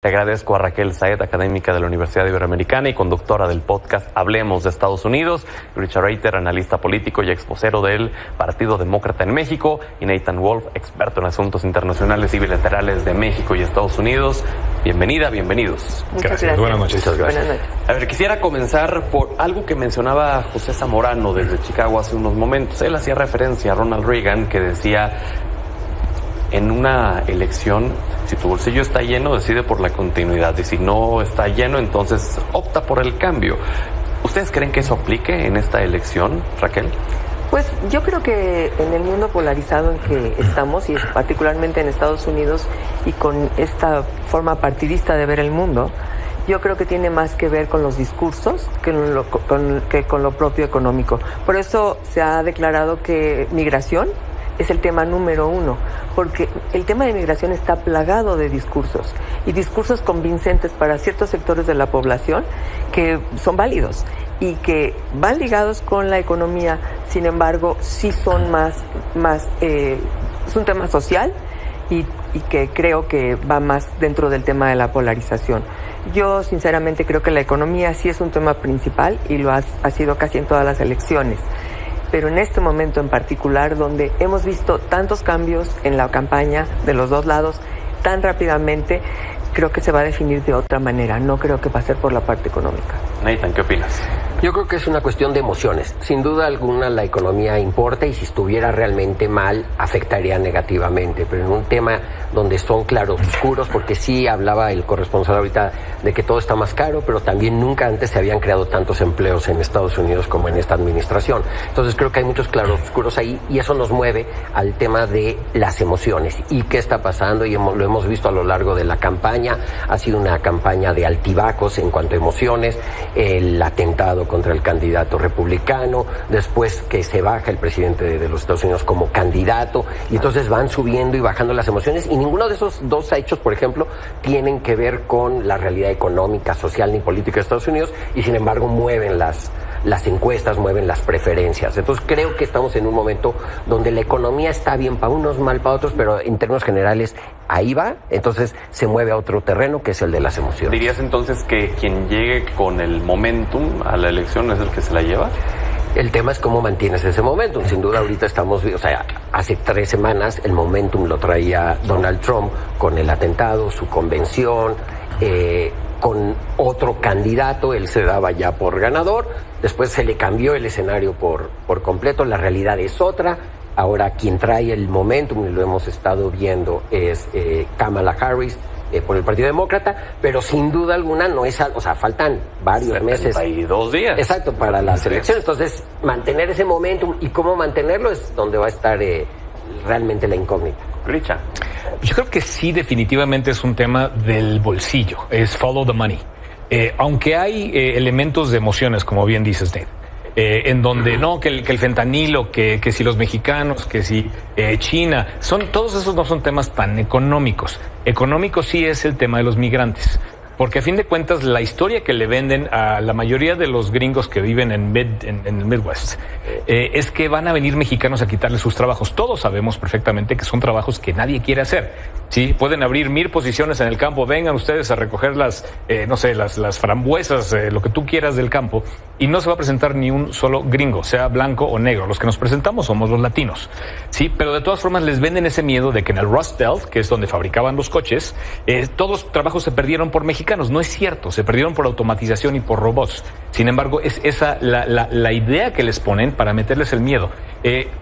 Le agradezco a Raquel Saed, académica de la Universidad Iberoamericana y conductora del podcast Hablemos de Estados Unidos, Richard Reiter, analista político y exvocero del Partido Demócrata en México, y Nathan Wolf, experto en asuntos internacionales y bilaterales de México y Estados Unidos. Bienvenida, bienvenidos. Muchas gracias. Buenas noches. Muchas gracias. Buenas noches. A ver, quisiera comenzar por algo que mencionaba José Zamorano desde Chicago hace unos momentos. Él hacía referencia a Ronald Reagan, que decía: en una elección, si tu bolsillo está lleno, decide por la continuidad, y si no está lleno, entonces opta por el cambio. ¿Ustedes creen que eso aplique en esta elección, Raquel? Pues yo creo que en el mundo polarizado en que estamos, y particularmente en Estados Unidos, y con esta forma partidista de ver el mundo, yo creo que tiene más que ver con los discursos que con lo propio económico. Por eso se ha declarado que migración es el tema número uno, porque el tema de migración está plagado de discursos, y discursos convincentes para ciertos sectores de la población que son válidos y que van ligados con la economía. Sin embargo, sí son es un tema social y que creo que va más dentro del tema de la polarización. Yo sinceramente creo que la economía sí es un tema principal y lo ha sido casi en todas las elecciones. Pero en este momento en particular, donde hemos visto tantos cambios en la campaña de los dos lados tan rápidamente, creo que se va a definir de otra manera. No creo que va a ser por la parte económica. Nathan, ¿qué opinas? Yo creo que es una cuestión de emociones. Sin duda alguna la economía importa, y si estuviera realmente mal afectaría negativamente, pero en un tema donde son claroscuros, porque sí hablaba el corresponsal ahorita de que todo está más caro, pero también nunca antes se habían creado tantos empleos en Estados Unidos como en esta administración. Entonces creo que hay muchos claroscuros ahí, y eso nos mueve al tema de las emociones y qué está pasando, y lo hemos visto a lo largo de la campaña. Ha sido una campaña de altibajos en cuanto a emociones, el atentado contra el candidato republicano, después que se baja el presidente de los Estados Unidos como candidato, y entonces van subiendo y bajando las emociones, y ninguno de esos dos hechos, por ejemplo, tienen que ver con la realidad económica, social ni política de Estados Unidos, y sin embargo mueven las encuestas, mueven las preferencias. Entonces creo que estamos en un momento donde la economía está bien para unos, mal para otros, pero en términos generales ahí va. Entonces se mueve a otro terreno, que es el de las emociones. ¿Dirías entonces que quien llegue con el momentum a la elección es el que se la lleva? El tema es cómo mantienes ese momentum. Sin duda ahorita estamos, hace 3 semanas el momentum lo traía Donald Trump con el atentado, su convención, con otro candidato, él se daba ya por ganador, después se le cambió el escenario por completo, la realidad es otra. Ahora quien trae el momentum, y lo hemos estado viendo, es Kamala Harris, por el Partido Demócrata, pero sin duda alguna no es, faltan varios meses. 72 días. Exacto, para las elecciones. Entonces, mantener ese momentum y cómo mantenerlo es donde va a estar realmente la incógnita. Richard. Yo creo que sí, definitivamente es un tema del bolsillo, es follow the money. Aunque hay elementos de emociones, como bien dices, Nate, en donde que el fentanilo, que si los mexicanos, que si China, todos esos no son temas tan económicos. Económico sí es el tema de los migrantes. Porque a fin de cuentas la historia que le venden a la mayoría de los gringos que viven en el Midwest es que van a venir mexicanos a quitarles sus trabajos. Todos sabemos perfectamente que son trabajos que nadie quiere hacer. Sí, pueden abrir 1000 posiciones en el campo, vengan ustedes a recoger las frambuesas, lo que tú quieras del campo, y no se va a presentar ni un solo gringo, sea blanco o negro. Los que nos presentamos somos los latinos. Sí, pero de todas formas les venden ese miedo de que en el Rust Belt, que es donde fabricaban los coches, todos los trabajos se perdieron por mexicanos. No es cierto, se perdieron por automatización y por robots. Sin embargo, es esa la idea que les ponen para meterles el miedo.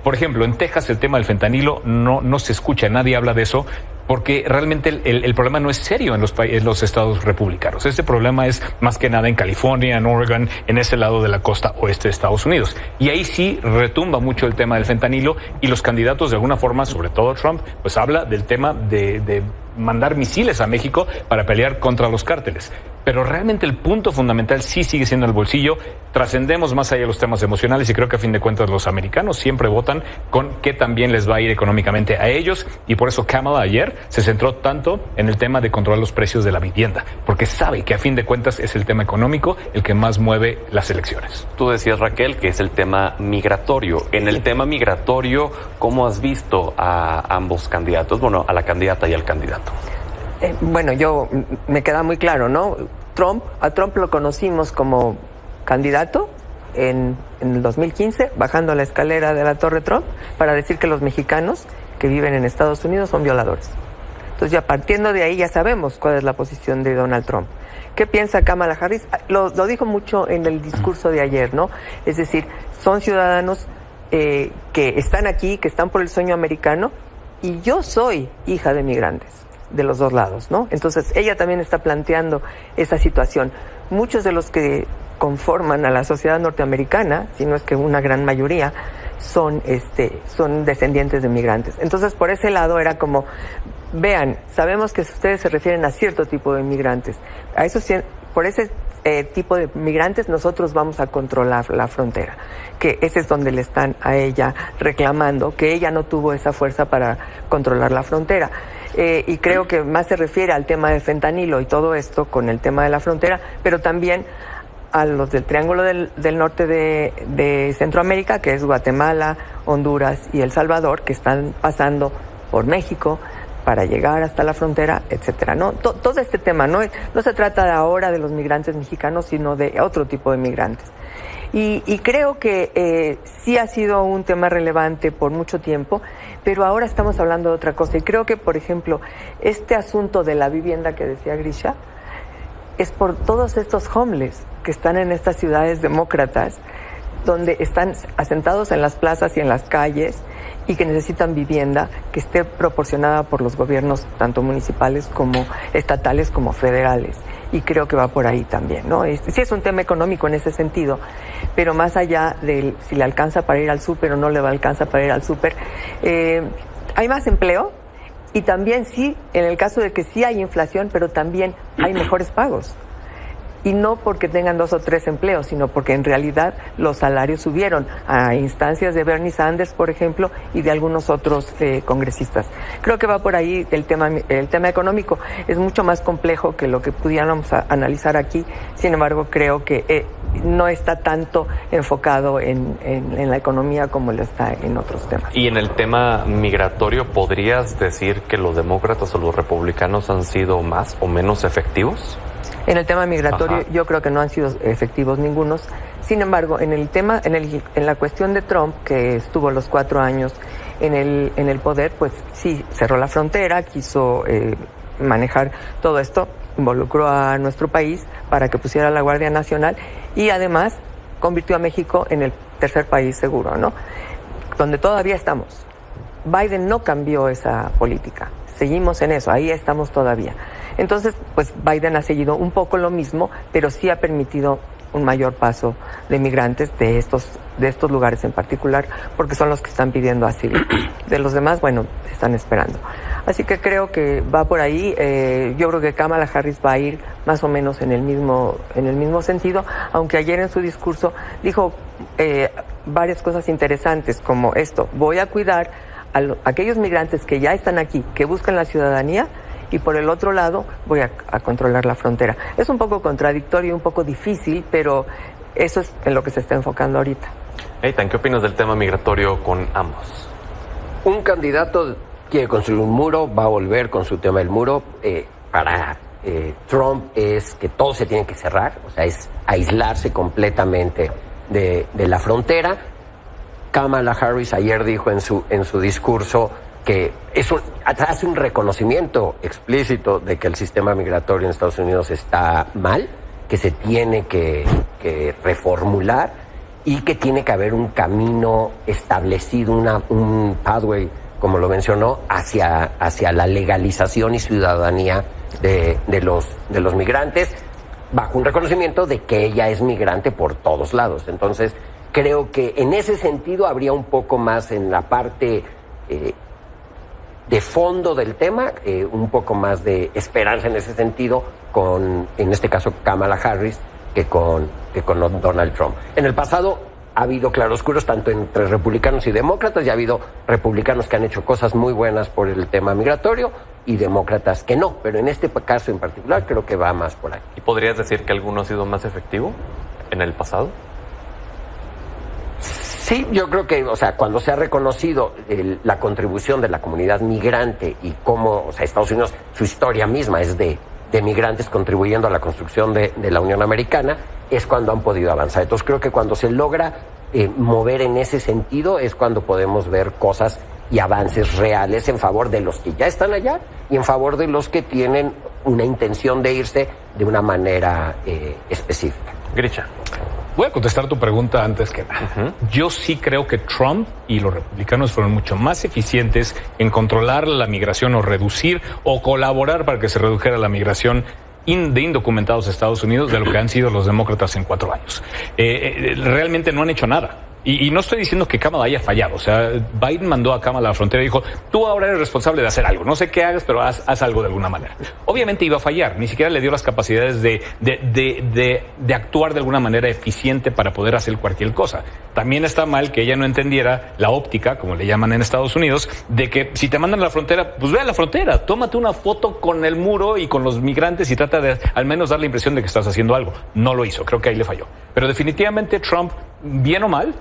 Por ejemplo, en Texas el tema del fentanilo no se escucha, nadie habla de eso, porque realmente el problema no es serio en los estados republicanos. Este problema es más que nada en California, en Oregon, en ese lado de la costa oeste de Estados Unidos. Y ahí sí retumba mucho el tema del fentanilo, y los candidatos de alguna forma, sobre todo Trump, pues habla del tema de mandar misiles a México para pelear contra los cárteles. Pero realmente el punto fundamental sí sigue siendo el bolsillo. Trascendemos más allá de los temas emocionales, y creo que a fin de cuentas los americanos siempre votan con qué también les va a ir económicamente a ellos, y por eso Kamala ayer se centró tanto en el tema de controlar los precios de la vivienda, porque sabe que a fin de cuentas es el tema económico el que más mueve las elecciones. Tú decías, Raquel, que es el tema migratorio. En el tema migratorio, ¿cómo has visto a ambos candidatos? Bueno, a la candidata y al candidato. Bueno, me queda muy claro, ¿no? A Trump lo conocimos como candidato en el 2015, bajando la escalera de la Torre Trump, para decir que los mexicanos que viven en Estados Unidos son violadores. Entonces, ya partiendo de ahí, ya sabemos cuál es la posición de Donald Trump. ¿Qué piensa Kamala Harris? Lo dijo mucho en el discurso de ayer, ¿no? Es decir, son ciudadanos que están aquí, que están por el sueño americano, y yo soy hija de migrantes de los dos lados, ¿no? Entonces, ella también está planteando esa situación. Muchos de los que conforman a la sociedad norteamericana, si no es que una gran mayoría, son descendientes de migrantes. Entonces, por ese lado era como, vean, sabemos que ustedes se refieren a cierto tipo de migrantes. Por ese tipo de migrantes nosotros vamos a controlar la frontera, que ese es donde le están a ella reclamando que ella no tuvo esa fuerza para controlar la frontera. Y creo que más se refiere al tema de fentanilo y todo esto con el tema de la frontera, pero también a los del Triángulo del Norte de Centroamérica, que es Guatemala, Honduras y El Salvador, que están pasando por México para llegar hasta la frontera, etcétera, ¿no? Todo este tema no se trata de ahora de los migrantes mexicanos, sino de otro tipo de migrantes. Y creo que sí ha sido un tema relevante por mucho tiempo, pero ahora estamos hablando de otra cosa. Y creo que, por ejemplo, este asunto de la vivienda que decía Grisha, es por todos estos homeless que están en estas ciudades demócratas, donde están asentados en las plazas y en las calles y que necesitan vivienda que esté proporcionada por los gobiernos, tanto municipales como estatales como federales. Y creo que va por ahí también, ¿no? Sí es un tema económico en ese sentido, pero más allá de si le alcanza para ir al súper o no le alcanza para ir al súper, hay más empleo. Y también sí, en el caso de que sí hay inflación, pero también hay mejores pagos. Y no porque tengan 2 o 3 empleos, sino porque en realidad los salarios subieron a instancias de Bernie Sanders, por ejemplo, y de algunos otros congresistas. Creo que va por ahí el tema económico. Es mucho más complejo que lo que pudiéramos analizar aquí. Sin embargo, creo que no está tanto enfocado en la economía como lo está en otros temas. Y en el tema migratorio, ¿podrías decir que los demócratas o los republicanos han sido más o menos efectivos? En el tema migratorio, yo creo que no han sido efectivos ningunos. Sin embargo, en la cuestión de Trump, que estuvo los 4 años en el poder, pues sí cerró la frontera, quiso manejar todo esto, involucró a nuestro país para que pusiera la Guardia Nacional y además convirtió a México en el tercer país seguro, ¿no? Donde todavía estamos. Biden no cambió esa política. Seguimos en eso, ahí estamos todavía. Entonces, pues Biden ha seguido un poco lo mismo, pero sí ha permitido un mayor paso de migrantes de estos lugares en particular, porque son los que están pidiendo asilo. De los demás, bueno, están esperando. Así que creo que va por ahí. Yo creo que Kamala Harris va a ir más o menos en el mismo sentido, aunque ayer en su discurso dijo varias cosas interesantes, como esto: voy a cuidar a aquellos migrantes que ya están aquí, que buscan la ciudadanía, y por el otro lado voy a controlar la frontera. Es un poco contradictorio, un poco difícil, pero eso es en lo que se está enfocando ahorita. Eitan, ¿qué opinas del tema migratorio con ambos? Un candidato quiere construir un muro, va a volver con su tema del muro. Para Trump es que todo se tiene que cerrar, o sea, es aislarse completamente de la frontera. Kamala Harris ayer dijo en su discurso que hace un reconocimiento explícito de que el sistema migratorio en Estados Unidos está mal, que se tiene que reformular y que tiene que haber un camino establecido, un pathway, como lo mencionó, hacia la legalización y ciudadanía de los migrantes, bajo un reconocimiento de que ella es migrante por todos lados. Entonces, creo que en ese sentido habría un poco más en la parte de fondo del tema, un poco más de esperanza en ese sentido en este caso, Kamala Harris, que con Donald Trump. En el pasado ha habido claroscuros tanto entre republicanos y demócratas, y ha habido republicanos que han hecho cosas muy buenas por el tema migratorio y demócratas que no, pero en este caso en particular creo que va más por ahí. ¿Y podrías decir que alguno ha sido más efectivo en el pasado? Sí, yo creo que, o sea, cuando se ha reconocido la contribución de la comunidad migrante y cómo, o sea, Estados Unidos, su historia misma es de migrantes contribuyendo a la construcción de la Unión Americana, es cuando han podido avanzar. Entonces creo que cuando se logra mover en ese sentido es cuando podemos ver cosas y avances reales en favor de los que ya están allá y en favor de los que tienen una intención de irse de una manera específica. Grisha. Voy a contestar tu pregunta antes que nada. Yo sí creo que Trump y los republicanos fueron mucho más eficientes en controlar la migración o reducir o colaborar para que se redujera la migración de indocumentados a Estados Unidos de lo que han sido los demócratas en 4 años. Realmente no han hecho nada. Y no estoy diciendo que Kamala haya fallado. O sea, Biden mandó a Kamala a la frontera y dijo, tú ahora eres responsable de hacer algo. No sé qué hagas, pero haz algo de alguna manera. Obviamente iba a fallar. Ni siquiera le dio las capacidades de actuar de alguna manera eficiente para poder hacer cualquier cosa. También está mal que ella no entendiera la óptica, como le llaman en Estados Unidos, de que si te mandan a la frontera, pues ve a la frontera. Tómate una foto con el muro y con los migrantes y trata de al menos dar la impresión de que estás haciendo algo. No lo hizo. Creo que ahí le falló. Pero definitivamente Trump, bien o mal,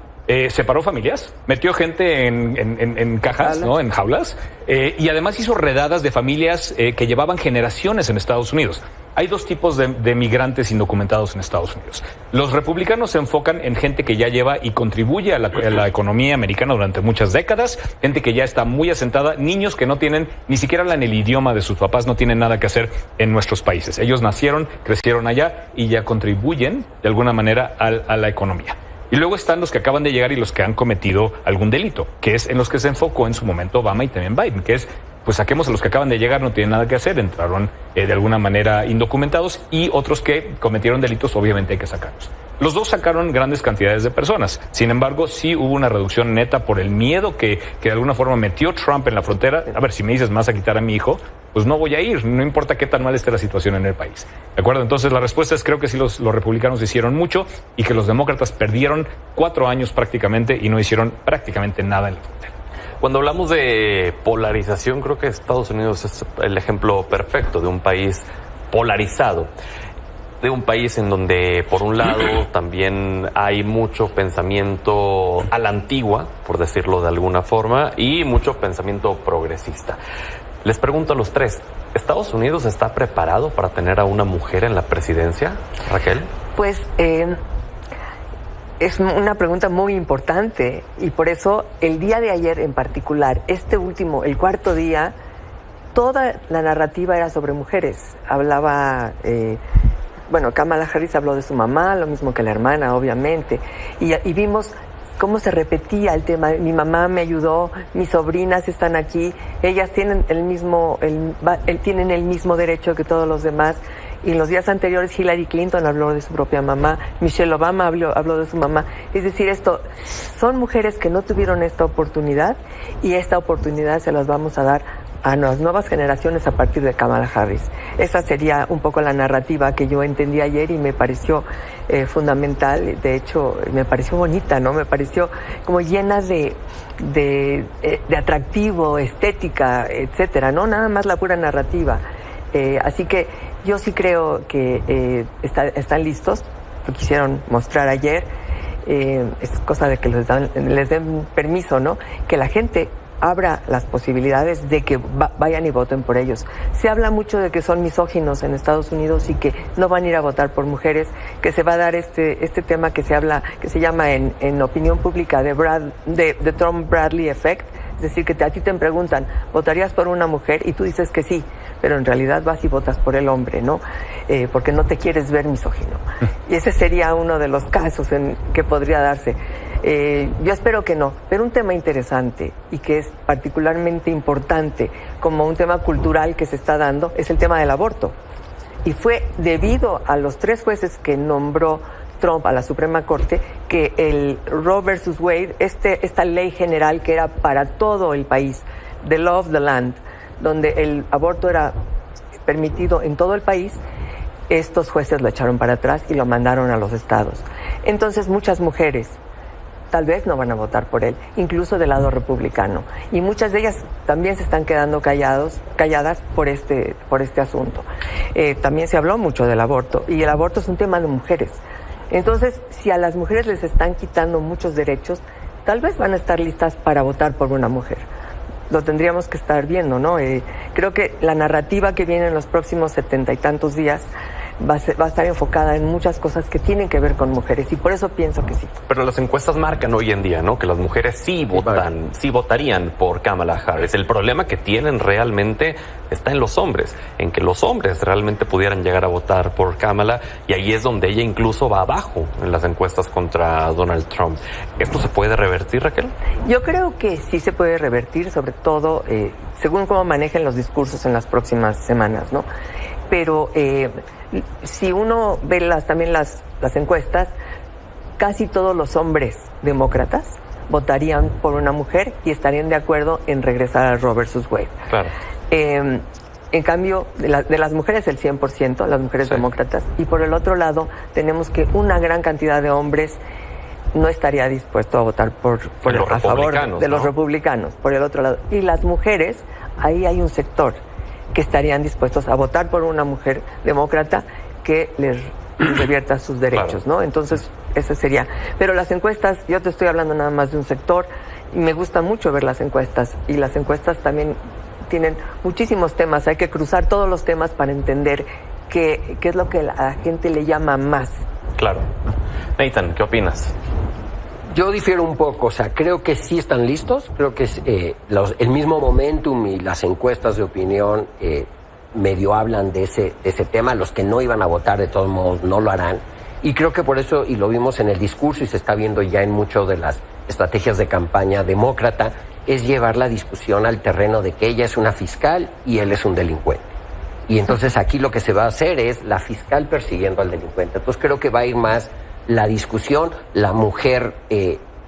separó familias, metió gente en cajas, ¿no? En jaulas, y además hizo redadas de familias que llevaban generaciones en Estados Unidos. Hay 2 tipos de migrantes indocumentados en Estados Unidos. Los republicanos se enfocan en gente que ya lleva y contribuye a la economía americana durante muchas décadas, gente que ya está muy asentada, niños que no tienen, ni siquiera hablan el idioma de sus papás, no tienen nada que hacer en nuestros países. Ellos nacieron, crecieron allá y ya contribuyen de alguna manera a la economía. Y luego están los que acaban de llegar y los que han cometido algún delito, que es en los que se enfocó en su momento Obama y también Biden, que es, pues saquemos a los que acaban de llegar, no tienen nada que hacer, entraron de alguna manera indocumentados, y otros que cometieron delitos, obviamente hay que sacarlos. Los 2 sacaron grandes cantidades de personas. Sin embargo, sí hubo una reducción neta por el miedo que de alguna forma metió Trump en la frontera. A ver, si me dices, ¿me vas a quitar a mi hijo? Pues no voy a ir, no importa qué tan mal esté la situación en el país. ¿De acuerdo? Entonces la respuesta es, creo que sí los republicanos hicieron mucho y que los demócratas perdieron 4 años prácticamente y no hicieron prácticamente nada en la frontera. Cuando hablamos de polarización, creo que Estados Unidos es el ejemplo perfecto de un país polarizado. De un país en donde, por un lado, también hay mucho pensamiento a la antigua, por decirlo de alguna forma, y mucho pensamiento progresista. Les pregunto a los 3, ¿Estados Unidos está preparado para tener a una mujer en la presidencia, Raquel? Pues es una pregunta muy importante, y por eso el día de ayer en particular, el 4º día, toda la narrativa era sobre mujeres. Hablaba... Kamala Harris habló de su mamá, lo mismo que la hermana, obviamente, y vimos cómo se repetía el tema. Mi mamá me ayudó, mis sobrinas están aquí, ellas tienen tienen el mismo derecho que todos los demás. Y en los días anteriores Hillary Clinton habló de su propia mamá, Michelle Obama habló de su mamá. Es decir, son mujeres que no tuvieron esta oportunidad, y esta oportunidad se las vamos a dar a las nuevas generaciones a partir de Kamala Harris. Esa sería un poco la narrativa que yo entendí ayer y me pareció fundamental. De hecho, me pareció bonita, ¿no? Me pareció como llena de atractivo, estética, etcétera, ¿no? Nada más la pura narrativa. Así que yo sí creo que están listos. Lo quisieron mostrar ayer. Es cosa de que les den permiso, ¿no? Que la gente abra las posibilidades de que vayan y voten por ellos. Se habla mucho de que son misóginos en Estados Unidos y que no van a ir a votar por mujeres, que se va a dar este tema que se llama en opinión pública de Trump Bradley Effect. Es decir, que a ti te preguntan, ¿votarías por una mujer? Y tú dices que sí, pero en realidad vas y votas por el hombre, ¿no? Porque no te quieres ver misógino. Y ese sería uno de los casos en que podría darse. Yo espero que no, pero un tema interesante y que es particularmente importante como un tema cultural que se está dando es el tema del aborto. Y fue debido a los 3 jueces que nombró Trump a la Suprema Corte que el Roe versus Wade, esta ley general que era para todo el país, the law of the land, donde el aborto era permitido en todo el país, estos jueces lo echaron para atrás y lo mandaron a los estados. Entonces muchas mujeres tal vez no van a votar por él, incluso del lado republicano. Y muchas de ellas también se están quedando calladas por este asunto. También se habló mucho del aborto, y el aborto es un tema de mujeres. Entonces, si a las mujeres les están quitando muchos derechos, tal vez van a estar listas para votar por una mujer. Lo tendríamos que estar viendo, ¿no? Creo que la narrativa que viene en los próximos 70 y tantos días va a estar enfocada en muchas cosas que tienen que ver con mujeres, y por eso pienso que sí. Pero las encuestas marcan hoy en día, ¿no?, que las mujeres sí votarían por Kamala Harris. El problema que tienen realmente está en los hombres, en que los hombres realmente pudieran llegar a votar por Kamala, y ahí es donde ella incluso va abajo en las encuestas contra Donald Trump. ¿Esto se puede revertir, Raquel? Yo creo que sí se puede revertir, sobre todo según cómo manejen los discursos en las próximas semanas, ¿no? Pero si uno ve también las encuestas, casi todos los hombres demócratas votarían por una mujer y estarían de acuerdo en regresar a Roe versus Wade. Claro. En cambio, de las mujeres el 100%, las mujeres demócratas, y por el otro lado tenemos que una gran cantidad de hombres no estaría dispuesto a votar a favor de los republicanos, por el otro lado. Y las mujeres, ahí hay un sector que estarían dispuestos a votar por una mujer demócrata que les revierta sus derechos, ¿no? Entonces, ese sería. Pero las encuestas, yo te estoy hablando nada más de un sector, y me gusta mucho ver las encuestas, y las encuestas también tienen muchísimos temas, hay que cruzar todos los temas para entender qué es lo que a la gente le llama más. Claro. Nathan, ¿qué opinas? Yo difiero un poco, o sea, creo que sí están listos, creo que el mismo momentum y las encuestas de opinión medio hablan de ese tema. Los que no iban a votar de todos modos no lo harán, y creo que por eso, y lo vimos en el discurso y se está viendo ya en muchas de las estrategias de campaña demócrata, es llevar la discusión al terreno de que ella es una fiscal y él es un delincuente. Y entonces aquí lo que se va a hacer es la fiscal persiguiendo al delincuente. Entonces creo que va a ir más la discusión, la mujer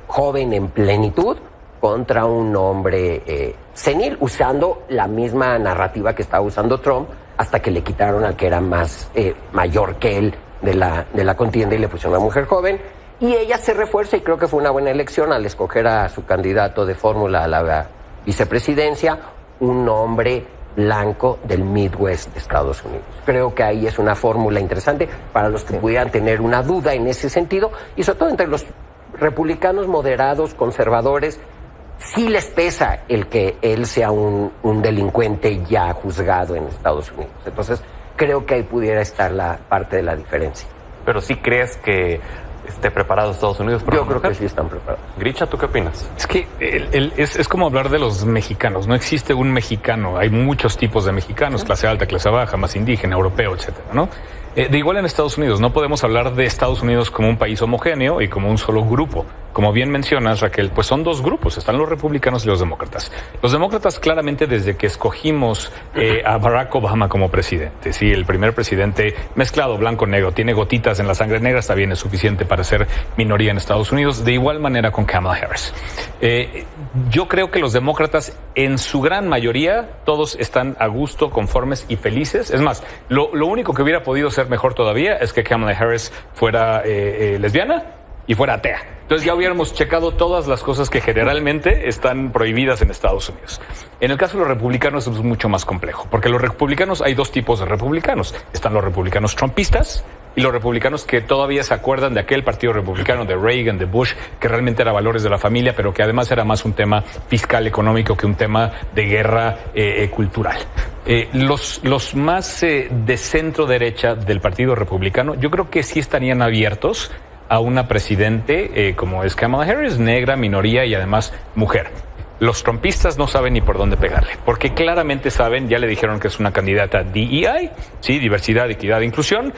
joven en plenitud contra un hombre senil, usando la misma narrativa que estaba usando Trump hasta que le quitaron al que era más mayor que él de la contienda y le pusieron a una mujer joven. Y ella se refuerza, y creo que fue una buena elección al escoger a su candidato de fórmula a la vicepresidencia, un hombre blanco del Midwest de Estados Unidos. Creo que ahí es una fórmula interesante para los que pudieran tener una duda en ese sentido, y sobre todo entre los republicanos moderados, conservadores, sí les pesa el que él sea un delincuente ya juzgado en Estados Unidos. Entonces, creo que ahí pudiera estar la parte de la diferencia. Pero sí crees que esté preparado Estados Unidos para Yo creo que sí están preparados. Grisha, ¿tú qué opinas? Es que es como hablar de los mexicanos. No existe un mexicano. Hay muchos tipos de mexicanos, clase alta, clase baja, más indígena, europeo, etcétera, ¿no? De igual en Estados Unidos, no podemos hablar de Estados Unidos como un país homogéneo y como un solo grupo. Como bien mencionas, Raquel, pues son dos grupos, están los republicanos y los demócratas. Los demócratas, claramente, desde que escogimos a Barack Obama como presidente, sí, el primer presidente mezclado, blanco-negro, tiene gotitas en la sangre negra, está bien, es suficiente para ser minoría en Estados Unidos. De igual manera con Kamala Harris. Yo creo que los demócratas, en su gran mayoría, todos están a gusto, conformes y felices. Es más, lo único que hubiera podido ser mejor todavía es que Kamala Harris fuera lesbiana y fuera atea. Entonces ya hubiéramos checado todas las cosas que generalmente están prohibidas en Estados Unidos. En el caso de los republicanos es mucho más complejo, porque los republicanos, hay dos tipos de republicanos. Están los republicanos trumpistas y los republicanos que todavía se acuerdan de aquel partido republicano de Reagan, de Bush, que realmente era valores de la familia, pero que además era más un tema fiscal económico que un tema de guerra cultural. Los más de centro derecha del partido republicano, yo creo que sí estarían abiertos a una presidente como es Kamala Harris, negra, minoría y además mujer. Los trumpistas no saben ni por dónde pegarle, porque claramente saben, ya le dijeron que es una candidata DEI, sí, diversidad, equidad, inclusión,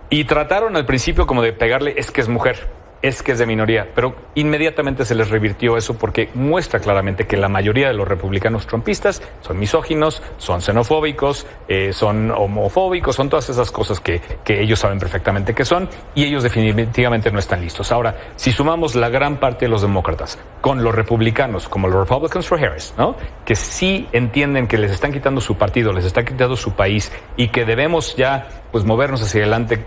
y trataron al principio como de pegarle, es que es mujer, es que es de minoría, pero inmediatamente se les revirtió eso porque muestra claramente que la mayoría de los republicanos trumpistas son misóginos, son xenofóbicos, son homofóbicos, son todas esas cosas que ellos saben perfectamente que son, y ellos definitivamente no están listos. Ahora, si sumamos la gran parte de los demócratas con los republicanos, como los Republicans for Harris, ¿no?, que sí entienden que les están quitando su partido, les están quitando su país y que debemos ya pues movernos hacia adelante,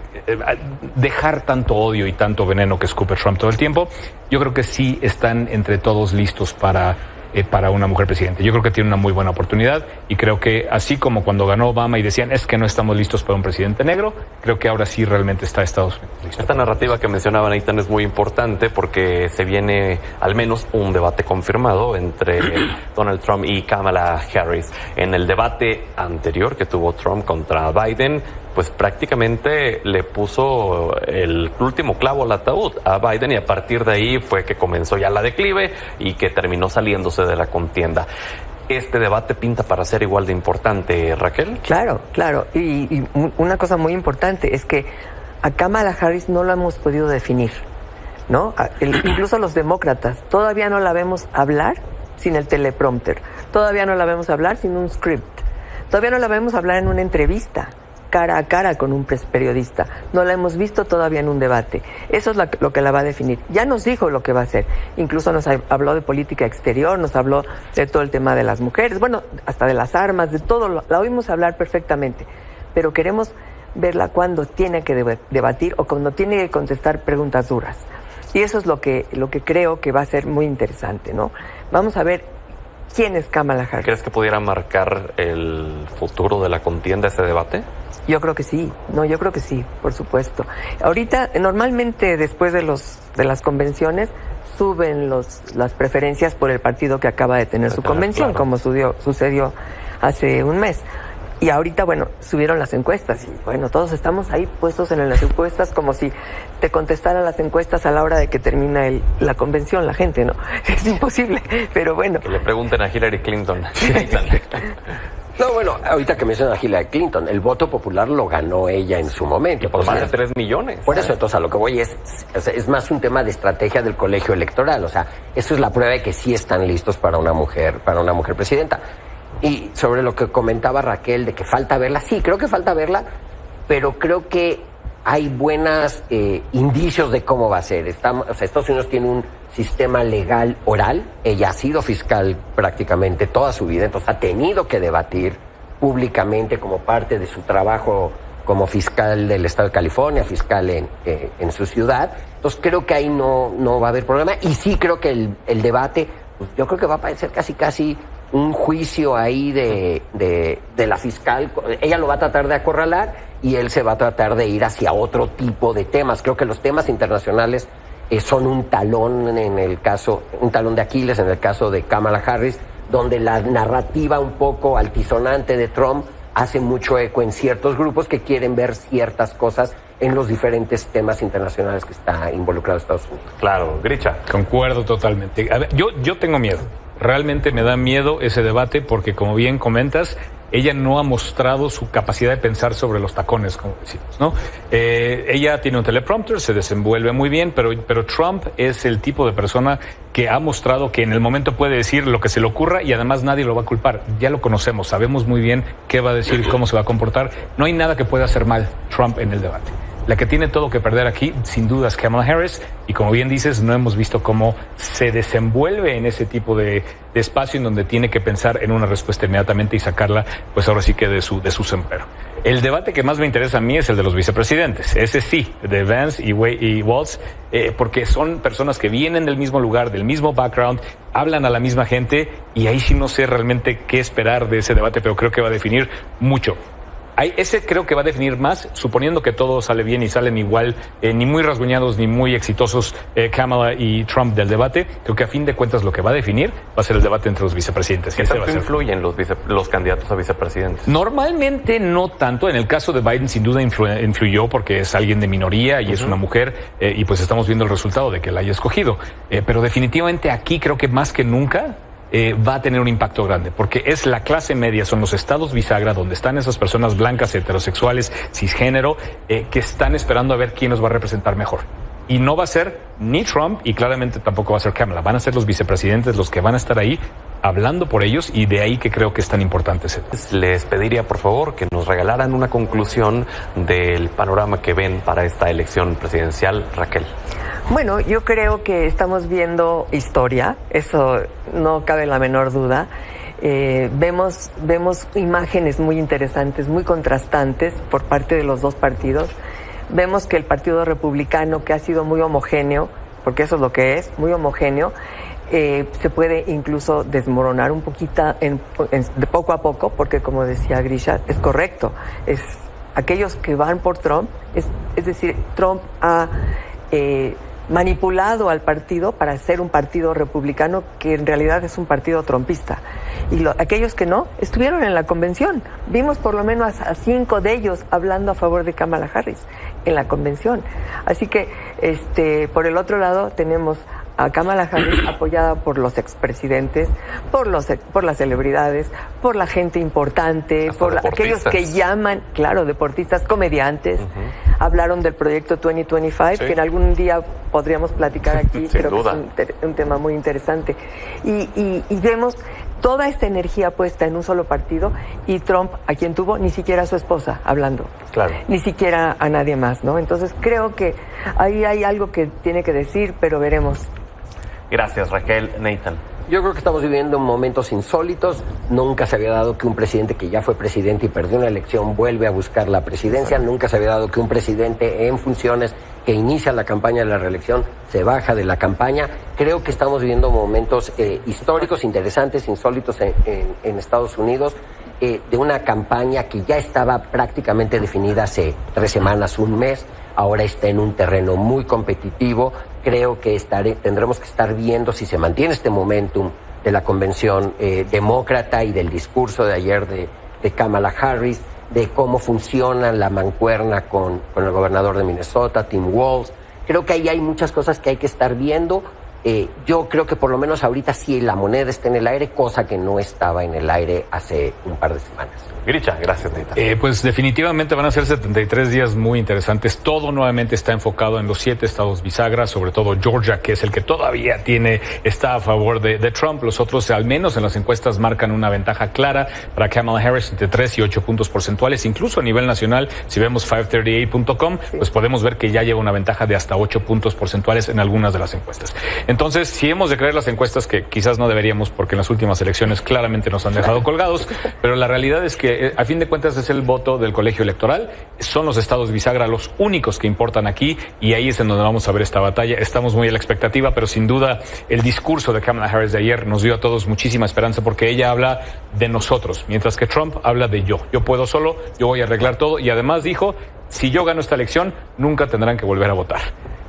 dejar tanto odio y tanto veneno que escupe Trump todo el tiempo, yo creo que sí están entre todos listos para para una mujer presidente. Yo creo que tiene una muy buena oportunidad y creo que así como cuando ganó Obama y decían es que no estamos listos para un presidente negro, creo que ahora sí realmente está Estados Unidos listo. Esta narrativa que mencionaba Nathan es muy importante porque se viene al menos un debate confirmado entre Donald Trump y Kamala Harris. En el debate anterior que tuvo Trump contra Biden, pues prácticamente le puso el último clavo al ataúd a Biden y a partir de ahí fue que comenzó ya la declive y que terminó saliéndose de la contienda. ¿Este debate pinta para ser igual de importante, Raquel? Claro. Y una cosa muy importante es que a Kamala Harris no la hemos podido definir, ¿no? Incluso los demócratas todavía no la vemos hablar sin el teleprompter, todavía no la vemos hablar sin un script, todavía no la vemos hablar en una entrevista cara a cara con un periodista. No la hemos visto todavía en un debate. Eso es lo que la va a definir. Ya nos dijo lo que va a hacer. Incluso nos habló de política exterior, nos habló de todo el tema de las mujeres, bueno, hasta de las armas, de todo. La oímos hablar perfectamente. Pero queremos verla cuando tiene que debatir o cuando tiene que contestar preguntas duras. Y eso es lo que creo que va a ser muy interesante, ¿no? Vamos a ver quién es Kamala Harris. ¿Crees que pudiera marcar el futuro de la contienda ese debate? Yo creo que sí, yo creo que sí, por supuesto. Ahorita, normalmente después de las convenciones, suben las preferencias por el partido que acaba de tener su convención, claro, como sucedió hace un mes. Y ahorita, bueno, subieron las encuestas y, bueno, todos estamos ahí puestos en las encuestas como si te contestaran las encuestas a la hora de que termina la convención la gente, ¿no? Es imposible, pero bueno. Que le pregunten a Hillary Clinton. No, bueno, ahorita que mencionas a Hillary Clinton, el voto popular lo ganó ella en su momento. Por más de 3 millones. Por eso, entonces, a lo que voy es más un tema de estrategia del colegio electoral. O sea, eso es la prueba de que sí están listos para una mujer presidenta. Y sobre lo que comentaba Raquel de que falta verla, sí, creo que falta verla, pero creo que hay buenos indicios de cómo va a ser. Estados Unidos tiene un sistema legal oral. Ella ha sido fiscal prácticamente toda su vida, entonces ha tenido que debatir públicamente como parte de su trabajo como fiscal del Estado de California, fiscal en su ciudad. Entonces creo que ahí no va a haber problema. Y sí creo que el debate, pues, yo creo que va a parecer casi un juicio ahí de la fiscal. Ella lo va a tratar de acorralar y él se va a tratar de ir hacia otro tipo de temas. Creo que los temas internacionales son un talón de Aquiles en el caso de Kamala Harris, donde la narrativa un poco altisonante de Trump hace mucho eco en ciertos grupos que quieren ver ciertas cosas en los diferentes temas internacionales que está involucrado Estados Unidos. Claro, Grisha. Concuerdo totalmente. A ver, yo tengo miedo. Realmente me da miedo ese debate porque, como bien comentas, ella no ha mostrado su capacidad de pensar sobre los tacones, como decimos, ¿no? Ella tiene un teleprompter, se desenvuelve muy bien, pero Trump es el tipo de persona que ha mostrado que en el momento puede decir lo que se le ocurra y además nadie lo va a culpar. Ya lo conocemos, sabemos muy bien qué va a decir, cómo se va a comportar. No hay nada que pueda hacer mal Trump en el debate. La que tiene todo que perder aquí, sin duda, es Kamala Harris. Y como bien dices, no hemos visto cómo se desenvuelve en ese tipo de espacio en donde tiene que pensar en una respuesta inmediatamente y sacarla, pues ahora sí que de su sombrero. El debate que más me interesa a mí es el de los vicepresidentes. Ese sí, de Vance y Walz, porque son personas que vienen del mismo lugar, del mismo background, hablan a la misma gente y ahí sí no sé realmente qué esperar de ese debate, pero creo que va a definir mucho. Ese creo que va a definir más, suponiendo que todo sale bien y salen igual, ni muy rasguñados ni muy exitosos Kamala y Trump del debate. Creo que a fin de cuentas lo que va a definir va a ser el debate entre los vicepresidentes. ¿Qué tanto influyen los candidatos a vicepresidentes? Normalmente no tanto. En el caso de Biden sin duda influyó porque es alguien de minoría y es una mujer y pues estamos viendo el resultado de que la haya escogido. Pero definitivamente aquí creo que más que nunca va a tener un impacto grande, porque es la clase media, son los estados bisagra donde están esas personas blancas, heterosexuales, cisgénero, que están esperando a ver quién nos va a representar mejor. Y no va a ser ni Trump y claramente tampoco va a ser Kamala, van a ser los vicepresidentes los que van a estar ahí hablando por ellos y de ahí que creo que es tan importante ese. Les pediría por favor que nos regalaran una conclusión del panorama que ven para esta elección presidencial. Raquel. Bueno, yo creo que estamos viendo historia, eso no cabe la menor duda. Vemos imágenes muy interesantes, muy contrastantes por parte de los dos partidos. Vemos que el Partido Republicano, que ha sido muy homogéneo, porque eso es lo que es, muy homogéneo, se puede incluso desmoronar un poquito de poco a poco, porque como decía Grisha, es correcto, es aquellos que van por Trump, es decir, Trump ha manipulado al partido para ser un partido republicano que en realidad es un partido trumpista. Y aquellos que no, estuvieron en la convención. Vimos por lo menos a 5 de ellos hablando a favor de Kamala Harris en la convención. Así que, por el otro lado, tenemos a Kamala Harris apoyada por los expresidentes, por las celebridades, por la gente importante, por aquellos que llaman, claro, deportistas, comediantes. Hablaron del proyecto 2025, que en algún día podríamos platicar aquí. Creo que es un tema muy interesante. Y vemos toda esta energía puesta en un solo partido, y Trump, a quien tuvo, ni siquiera a su esposa hablando. Claro. Ni siquiera a nadie más, ¿no? Entonces creo que ahí hay algo que tiene que decir, pero veremos. Gracias, Raquel. Nathan. Yo creo que estamos viviendo momentos insólitos. Nunca se había dado que un presidente que ya fue presidente y perdió una elección vuelve a buscar la presidencia. Nunca se había dado que un presidente en funciones que inicia la campaña de la reelección se baja de la campaña. Creo que estamos viviendo momentos históricos, interesantes, insólitos en Estados Unidos, de una campaña que ya estaba prácticamente definida hace 3 semanas, un mes. Ahora está en un terreno muy competitivo. Creo que tendremos que estar viendo si se mantiene este momentum de la convención demócrata y del discurso de ayer de Kamala Harris, de cómo funciona la mancuerna con el gobernador de Minnesota, Tim Walz. Creo que ahí hay muchas cosas que hay que estar viendo. Yo creo que por lo menos ahorita sí la moneda está en el aire, cosa que no estaba en el aire hace un par de semanas. Grisha, gracias, Nita. Pues definitivamente van a ser 73 días muy interesantes. Todo nuevamente está enfocado en los 7 estados bisagra, sobre todo Georgia, que es el que todavía está a favor de Trump. Los otros, al menos en las encuestas, marcan una ventaja clara para Kamala Harris entre 3 y 8 puntos porcentuales. Incluso a nivel nacional, si vemos 538.com, pues podemos ver que ya lleva una ventaja de hasta 8 puntos porcentuales en algunas de las encuestas. Entonces, si hemos de creer las encuestas, que quizás no deberíamos, porque en las últimas elecciones claramente nos han dejado colgados, pero la realidad es que a fin de cuentas es el voto del colegio electoral, son los estados bisagra los únicos que importan aquí, y ahí es en donde vamos a ver esta batalla. Estamos muy a la expectativa, pero sin duda el discurso de Kamala Harris de ayer nos dio a todos muchísima esperanza, porque ella habla de nosotros, mientras que Trump habla de yo puedo solo, yo voy a arreglar todo, y además dijo, si yo gano esta elección, nunca tendrán que volver a votar,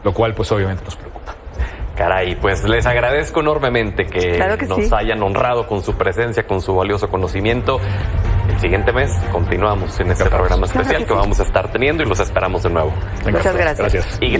lo cual pues obviamente nos preocupa. Caray, pues les agradezco enormemente que nos hayan honrado con su presencia, con su valioso conocimiento. El siguiente mes continuamos en este programa especial que vamos a estar teniendo, y los esperamos de nuevo. Muchas gracias. Y